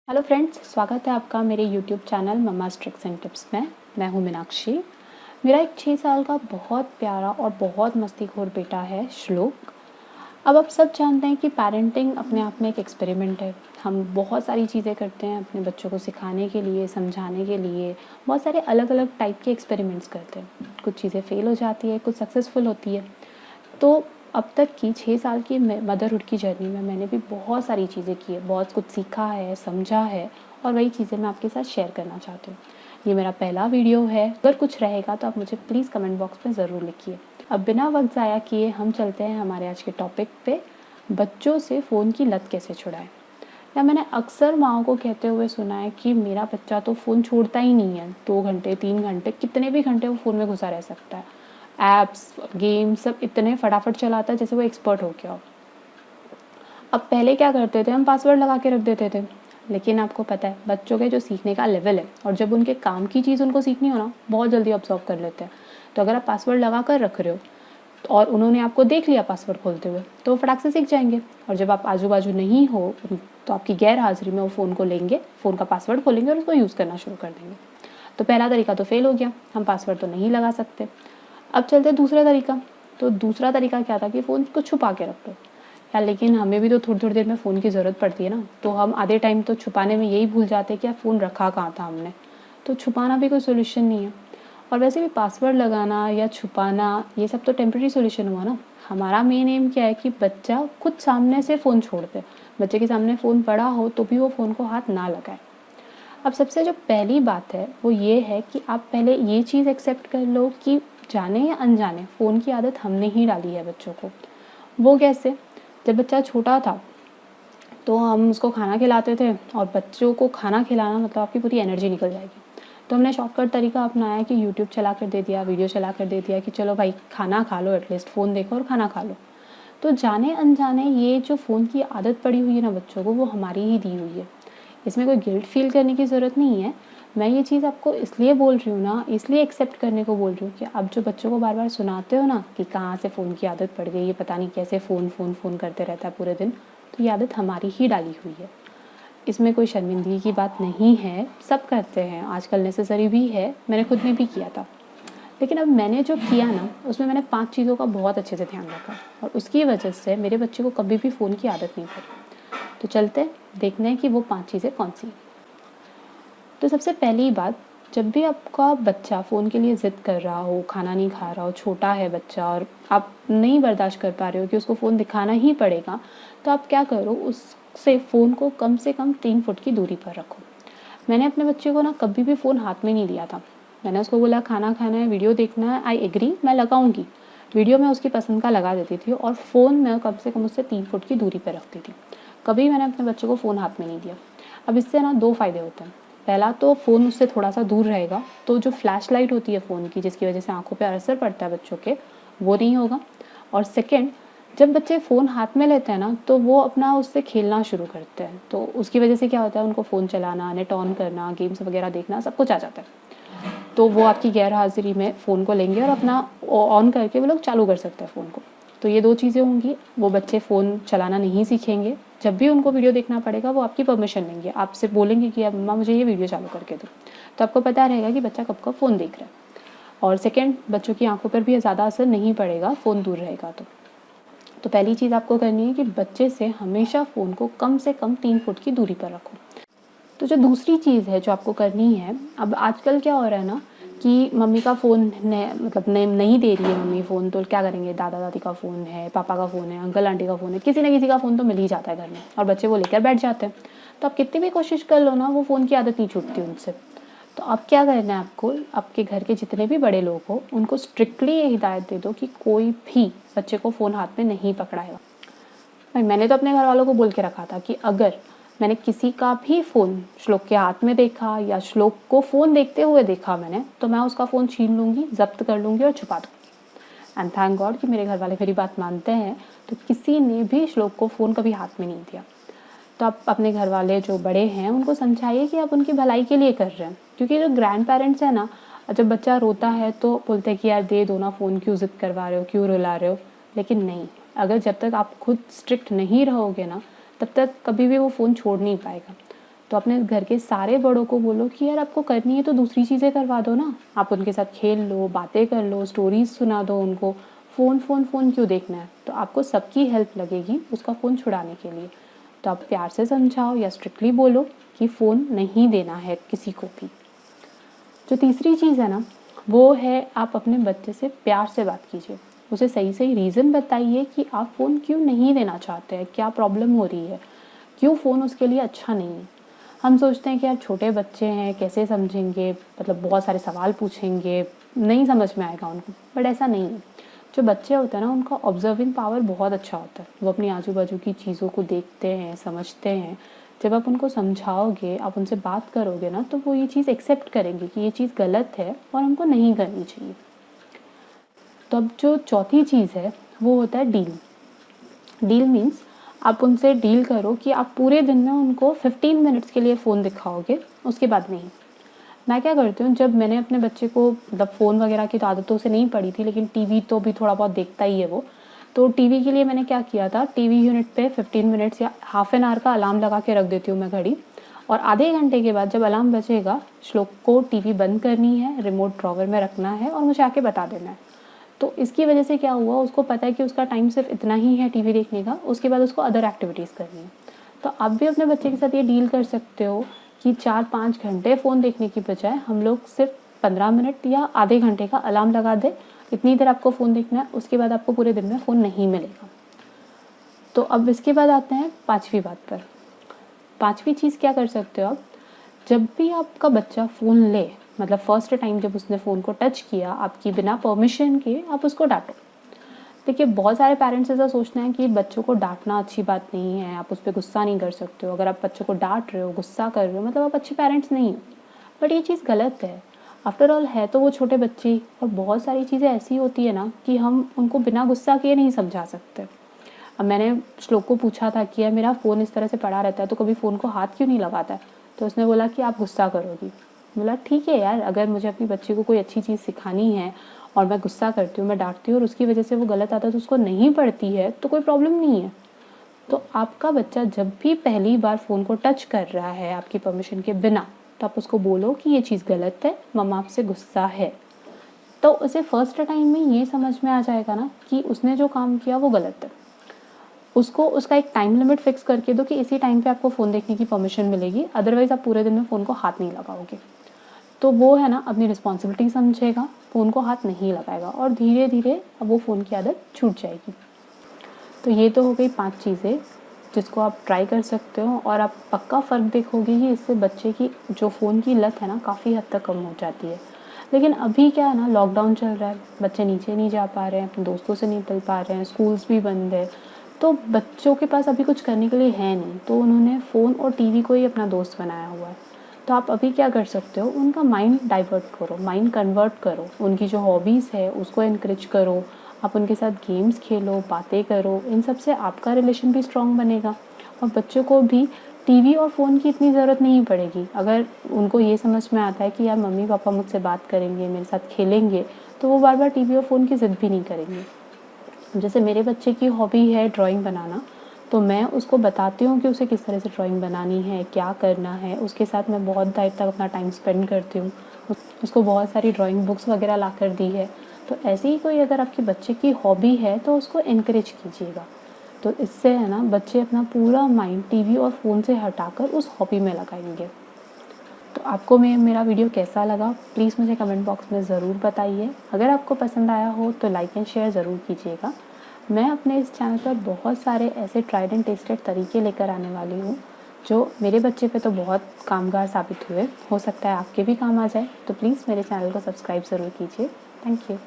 Hello friends, स्वागत है आपका मेरे YouTube channel mama's tricks and tips में। मैं हूं मीनाक्षी। मेरा एक 6 साल का बहुत प्यारा और बहुत मस्तीखोर बेटा है श्लोक। अब आप सब जानते हैं कि पेरेंटिंग अपने आप में एक एक्सपेरिमेंट है। हम बहुत सारी चीज़ें करते हैं अपने बच्चों को सिखाने के लिए, समझाने के लिए। बहुत सारे अलग अलग टाइप के एक्सपेरिमेंट्स करते हैं। कुछ चीज़ें फेल हो जाती है, कुछ सक्सेसफुल होती है। तो अब तक की 6 साल की मदरहुड की जर्नी में मैंने भी बहुत सारी चीज़ें की है, बहुत कुछ सीखा है, समझा है और वही चीज़ें मैं आपके साथ शेयर करना चाहती हूँ। ये मेरा पहला वीडियो है। अगर कुछ रहेगा तो आप मुझे प्लीज़ कमेंट बॉक्स में ज़रूर लिखिए। अब बिना वक्त ज़ाया किए हम चलते हैं हमारे आज के टॉपिक पे, बच्चों से फ़ोन की लत कैसे छुड़ाएं। या मैंने अक्सर माँओं को कहते हुए सुना है कि मेरा बच्चा तो फ़ोन छोड़ता ही नहीं है, 2 घंटे 3 घंटे कितने भी घंटे वो फ़ोन में घुसा रह सकता है। ऐप्स, गेम सब इतने फटाफट चलाता है जैसे वो एक्सपर्ट हो गया हो। अब पहले क्या करते थे, हम पासवर्ड लगा के रख देते थे। लेकिन आपको पता है बच्चों के जो सीखने का लेवल है और जब उनके काम की चीज़ उनको सीखनी हो ना, बहुत जल्दी ऑब्जर्व कर लेते हैं। तो अगर आप पासवर्ड लगा कर रख रहे हो और उन्होंने आपको देख लिया पासवर्ड खोलते हुए, तो वो फटाक से सीख जाएंगे। और जब आप आजू बाजू नहीं हो तो आपकी गैर हाजिरी में वो फ़ोन को लेंगे, फ़ोन का पासवर्ड खोलेंगे और उसको यूज़ करना शुरू कर देंगे। तो पहला तरीका तो फेल हो गया, हम पासवर्ड तो नहीं लगा सकते। अब चलते दूसरा तरीका। तो दूसरा तरीका क्या था कि फ़ोन को छुपा के रख दो। यार लेकिन हमें भी तो थोड़ी-थोड़ी देर में फ़ोन की ज़रूरत पड़ती है ना, तो हम आधे टाइम तो छुपाने में यही भूल जाते हैं कि यार फ़ोन रखा कहाँ था हमने। तो छुपाना भी कोई सॉल्यूशन नहीं है। और वैसे भी पासवर्ड लगाना या छुपाना ये सब तो टेम्परेरी सॉल्यूशन हुआ ना। हमारा मेन एम क्या है कि बच्चा खुद सामने से फ़ोन छोड़ दे। बच्चे के सामने फ़ोन पड़ा हो तो भी वो फ़ोन को हाथ ना लगाए। अब सबसे जो पहली बात है वो ये है कि आप पहले ये चीज़ एक्सेप्ट कर लो कि जाने या अनजाने फ़ोन की आदत हमने ही डाली है बच्चों को। वो कैसे? जब बच्चा छोटा था तो हम उसको खाना खिलाते थे और बच्चों को खाना खिलाना मतलब आपकी पूरी एनर्जी निकल जाएगी। तो हमने शॉर्टकट तरीका अपनाया कि यूट्यूब चला कर दे दिया, वीडियो चला कर दे दिया कि चलो भाई खाना खा लो, एटलीस्ट फ़ोन देखो और खाना खा लो। तो जाने अनजाने ये जो फ़ोन की आदत पड़ी हुई है ना बच्चों को, वो हमारी ही दी हुई है। इसमें कोई गिल्ट फ़ील करने की ज़रूरत नहीं है। मैं ये चीज़ आपको इसलिए बोल रही हूँ ना, इसलिए एक्सेप्ट करने को बोल रही हूँ कि आप जो बच्चों को बार-बार सुनाते हो ना कि कहाँ से फ़ोन की आदत पड़ गई, ये पता नहीं कैसे फ़ोन, फ़ोन, फ़ोन करते रहता है पूरे दिन, तो ये आदत हमारी ही डाली हुई है। इसमें कोई शर्मिंदगी की बात नहीं है, सब करते हैं, आजकल नेसेसरी भी है, मैंने खुद ने भी किया था। लेकिन अब मैंने जो किया ना, उसमें मैंने 5 चीज़ों का बहुत अच्छे से ध्यान रखा और उसकी वजह से मेरे बच्चे को कभी भी फ़ोन की आदत नहीं पड़ी। तो चलते हैं, देखते हैं कि वो 5 चीज़ें कौन-सी हैं। तो सबसे पहली बात, जब भी आपका बच्चा फ़ोन के लिए ज़िद कर रहा हो, खाना नहीं खा रहा हो, छोटा है बच्चा और आप नहीं बर्दाश्त कर पा रहे हो कि उसको फ़ोन दिखाना ही पड़ेगा, तो आप क्या करो, उससे फ़ोन को कम से कम 3 फुट की दूरी पर रखो। मैंने अपने बच्चे को ना कभी भी फ़ोन हाथ में नहीं दिया था। मैंने उसको बोला खाना खाना है, वीडियो देखना है, आई एग्री मैं लगाऊँगी। वीडियो मैं उसकी पसंद का लगा देती थी और फ़ोन मैं कम से कम उससे 3 फुट की दूरी पे रखती थी। कभी मैंने अपने बच्चे को फ़ोन हाथ में नहीं दिया। अब इससे ना 2 फ़ायदे होते हैं। पहला तो फ़ोन उससे थोड़ा-सा दूर रहेगा, तो जो फ्लैश लाइट होती है फ़ोन की जिसकी वज़ह से आँखों पे असर पड़ता है बच्चों के, वो नहीं होगा। और सेकंड, जब बच्चे फ़ोन हाथ में लेते हैं ना, तो वो अपना उससे खेलना शुरू करते हैं। तो उसकी वज़ह से क्या होता है, उनको फ़ोन चलाना, नेट ऑन करना, गेम्स वग़ैरह देखना सब कुछ आ जाता है। तो वो आपकी गैर हाज़िरी में फ़ोन को लेंगे और अपना ऑन करके वो लोग चालू कर सकते हैं फ़ोन को। तो ये 2 चीज़ें होंगी, वो बच्चे फ़ोन चलाना नहीं सीखेंगे। जब भी उनको वीडियो देखना पड़ेगा वो आपकी परमिशन लेंगे, आपसे बोलेंगे कि अब मम्मा मुझे ये वीडियो चालू करके दो। तो आपको पता रहेगा कि बच्चा कब कब फ़ोन देख रहा है। और सेकंड, बच्चों की आँखों पर भी ज़्यादा असर नहीं पड़ेगा फ़ोन दूर रहेगा तो। तो पहली चीज़ आपको करनी है कि बच्चे से हमेशा फ़ोन को कम से कम 3 फुट की दूरी पर रखो। तो जो दूसरी चीज़ है जो आपको करनी है, अब आजकल क्या हो रहा है ना कि मम्मी का फ़ोन मतलब नहीं दे रही है मम्मी फ़ोन, तो क्या करेंगे, दादा-दादी का फ़ोन है, पापा का फ़ोन है, अंकल-आंटी का फ़ोन है, किसी न किसी का फ़ोन तो मिल ही जाता है घर में और बच्चे वो लेकर बैठ जाते हैं। तो आप कितनी भी कोशिश कर लो ना, वो फ़ोन की आदत नहीं छूटती उनसे। तो अब क्या करना है आपको, आपके घर के जितने भी बड़े लोग हो, उनको स्ट्रिक्टली ये हिदायत दे दो कि कोई भी बच्चे को फ़ोन हाथ में नहीं पकड़ाएगा। भाई मैंने तो अपने घर वालों को बोल के रखा था कि अगर मैंने किसी का भी फ़ोन श्लोक के हाथ में देखा या श्लोक को फ़ोन देखते हुए देखा मैंने, तो मैं उसका फ़ोन छीन लूँगी, ज़ब्त कर लूँगी और छुपा दूँगी। एंड थैंक गॉड कि मेरे घर वाले मेरी बात मानते हैं, तो किसी ने भी श्लोक को फ़ोन कभी हाथ में नहीं दिया। तो आप अपने घर वाले जो बड़े हैं उनको समझाइए कि आप उनकी भलाई के लिए कर रहे हैं। क्योंकि जो ग्रैंड पेरेंट्स हैं ना, जब बच्चा रोता है तो बोलते हैं कि यार दे दो ना फ़ोन, क्यों ज़िद करवा रहे हो, क्यों रुला रहे हो। लेकिन नहीं, अगर जब तक आप खुद स्ट्रिक्ट नहीं रहोगे ना, तब तक कभी भी वो फ़ोन छोड़ नहीं पाएगा। तो अपने घर के सारे बड़ों को बोलो कि यार आपको करनी है तो दूसरी चीज़ें करवा दो ना, आप उनके साथ खेल लो, बातें कर लो, स्टोरीज़ सुना दो उनको, फ़ोन फ़ोन फ़ोन क्यों देखना है। तो आपको सबकी हेल्प लगेगी उसका फ़ोन छुड़ाने के लिए। तो आप प्यार से समझाओ या स्ट्रिक्टली बोलो कि फ़ोन नहीं देना है किसी को भी। जो तीसरी चीज़ है ना, वो है आप अपने बच्चे से प्यार से बात कीजिए। उसे सही-सही रीज़न बताइए कि आप फ़ोन क्यों नहीं देना चाहते हैं, क्या प्रॉब्लम हो रही है, क्यों फ़ोन उसके लिए अच्छा नहीं है। हम सोचते हैं कि यार छोटे बच्चे हैं, कैसे समझेंगे, मतलब बहुत सारे सवाल पूछेंगे, नहीं समझ में आएगा उनको, बट ऐसा नहीं है। जो बच्चे होते हैं ना, उनका ऑब्जर्विंग पावर बहुत अच्छा होता है। वो अपनी आजू-बाजू की चीज़ों को देखते हैं, समझते हैं। जब आप उनको समझाओगे, आप उनसे बात करोगे ना, तो वो ये चीज़ एक्सेप्ट करेंगे कि ये चीज़ गलत है और हमको नहीं करनी चाहिए। तो अब जो चौथी चीज़ है, वो होता है डील। डील मीन्स आप उनसे डील करो कि आप पूरे दिन में उनको 15 मिनट्स के लिए फ़ोन दिखाओगे, उसके बाद नहीं। मैं क्या करती हूँ, जब मैंने अपने बच्चे को मतलब फ़ोन वगैरह की तो आदतों से नहीं पड़ी थी, लेकिन टीवी तो भी थोड़ा बहुत देखता ही है वो। तो टीवी के लिए मैंने क्या किया था, टीवी यूनिट पे 15 मिनट्स या हाफ एन आवर का अलार्म लगा के रख देती हूँ मैं घड़ी, और आधे घंटे के बाद जब अलार्म बजेगा, श्लोक को टीवी बंद करनी है, रिमोट ड्रॉवर में रखना है और मुझे आके बता देना है। तो इसकी वजह से क्या हुआ, उसको पता है कि उसका टाइम सिर्फ इतना ही है टीवी देखने का, उसके बाद उसको अदर एक्टिविटीज़ करनी है। तो आप भी अपने बच्चे के साथ ये डील कर सकते हो कि 4-5 घंटे फ़ोन देखने की बजाय हम लोग सिर्फ 15 मिनट या आधे घंटे का अलार्म लगा दें, इतनी देर आपको फ़ोन देखना है, उसके बाद आपको पूरे दिन में फ़ोन नहीं मिलेगा। तो अब इसके बाद आते हैं 5वीं बात पर। 5वीं चीज़ क्या कर सकते हो आप, जब भी आपका बच्चा फ़ोन ले, मतलब फर्स्ट टाइम जब उसने फ़ोन को टच किया आपकी बिना परमिशन के, आप उसको डाँटो। देखिए, बहुत सारे पेरेंट्स ऐसा सोचते हैं कि बच्चों को डाँटना अच्छी बात नहीं है, आप उस पे गुस्सा नहीं कर सकते हो। अगर आप बच्चों को डाँट रहे हो, गुस्सा कर रहे हो, मतलब आप अच्छे पेरेंट्स नहीं हो। बट ये चीज़ गलत है। आफ्टर ऑल है तो वो छोटे बच्चे ही, और बहुत सारी चीज़ें ऐसी होती है ना कि हम उनको बिना गुस्सा किए नहीं समझा सकते। अब मैंने श्लोक को पूछा था कि यार मेरा फ़ोन इस तरह से पड़ा रहता है, तो कभी फ़ोन को हाथ क्यों नहीं लगाता है? तो उसने बोला कि आप गुस्सा करोगी। बोला ठीक है यार, अगर मुझे अपनी बच्ची को कोई अच्छी चीज़ सिखानी है और मैं गुस्सा करती हूँ, मैं डाँटती हूँ और उसकी वजह से वो गलत आदत उसको नहीं पड़ती है, तो कोई प्रॉब्लम नहीं है। तो आपका बच्चा जब भी पहली बार फ़ोन को टच कर रहा है आपकी परमिशन के बिना, तो आप उसको बोलो कि ये चीज़ गलत है, मम्मा आपसे गुस्सा है। तो उसे फर्स्ट टाइम में ये समझ में आ जाएगा ना कि उसने जो काम किया वो गलत है। उसको उसका एक टाइम लिमिट फिक्स करके दो कि इसी टाइम पे आपको फ़ोन देखने की परमिशन मिलेगी, अदरवाइज़ आप पूरे दिन में फ़ोन को हाथ नहीं लगाओगे। तो वो है ना अपनी रिस्पॉन्सिबिलिटी समझेगा, फ़ोन को हाथ नहीं लगाएगा और धीरे-धीरे अब वो फ़ोन की आदत छूट जाएगी। तो ये तो हो गई 5 चीज़ें जिसको आप ट्राई कर सकते हो, और आप पक्का फ़र्क देखोगे कि इससे बच्चे की जो फ़ोन की लत है ना काफ़ी हद तक कम हो जाती है। लेकिन अभी क्या है ना, लॉकडाउन चल रहा है, बच्चे नीचे नहीं जा पा रहे हैं, अपने दोस्तों से नहीं मिल पा रहे हैं, स्कूल्स भी बंद है, तो बच्चों के पास अभी कुछ करने के लिए है नहीं, तो उन्होंने फ़ोन और टीवी को ही अपना दोस्त बनाया हुआ है। तो आप अभी क्या कर सकते हो, उनका माइंड डाइवर्ट करो, माइंड कन्वर्ट करो, उनकी जो हॉबीज़ है उसको एनकरेज करो, आप उनके साथ गेम्स खेलो, बातें करो, इन सब से आपका रिलेशन भी स्ट्रॉन्ग बनेगा और बच्चों को भी टीवी और फ़ोन की इतनी ज़रूरत नहीं पड़ेगी। अगर उनको ये समझ में आता है कि यार मम्मी पापा मुझसे बात करेंगे, मेरे साथ खेलेंगे, तो वो बार-बार टीवी और फ़ोन की ज़िद भी नहीं करेंगे। जैसे मेरे बच्चे की हॉबी है ड्राइंग बनाना, तो मैं उसको बताती हूँ कि उसे किस तरह से ड्राइंग बनानी है, क्या करना है, उसके साथ मैं बहुत देर तक अपना टाइम स्पेंड करती हूँ। उसको बहुत सारी ड्राइंग बुक्स वगैरह ला कर दी है। तो ऐसी ही कोई अगर आपके बच्चे की हॉबी है तो उसको एनकरेज कीजिएगा। तो इससे है ना बच्चे अपना पूरा माइंड टीवी और फ़ोन से हटाकर उस हॉबी में लगाएँगे। तो आपको मेरा वीडियो कैसा लगा प्लीज़ मुझे कमेंट बॉक्स में ज़रूर बताइए। अगर आपको पसंद आया हो तो लाइक एंड शेयर ज़रूर कीजिएगा। मैं अपने इस चैनल पर बहुत सारे ऐसे ट्राइड एंड टेस्टेड तरीके लेकर आने वाली हूँ जो मेरे बच्चे पे तो बहुत कामगार साबित हुए। हो सकता है आपके भी काम आ जाए। तो प्लीज़ मेरे चैनल को सब्सक्राइब ज़रूर कीजिए। Thank you.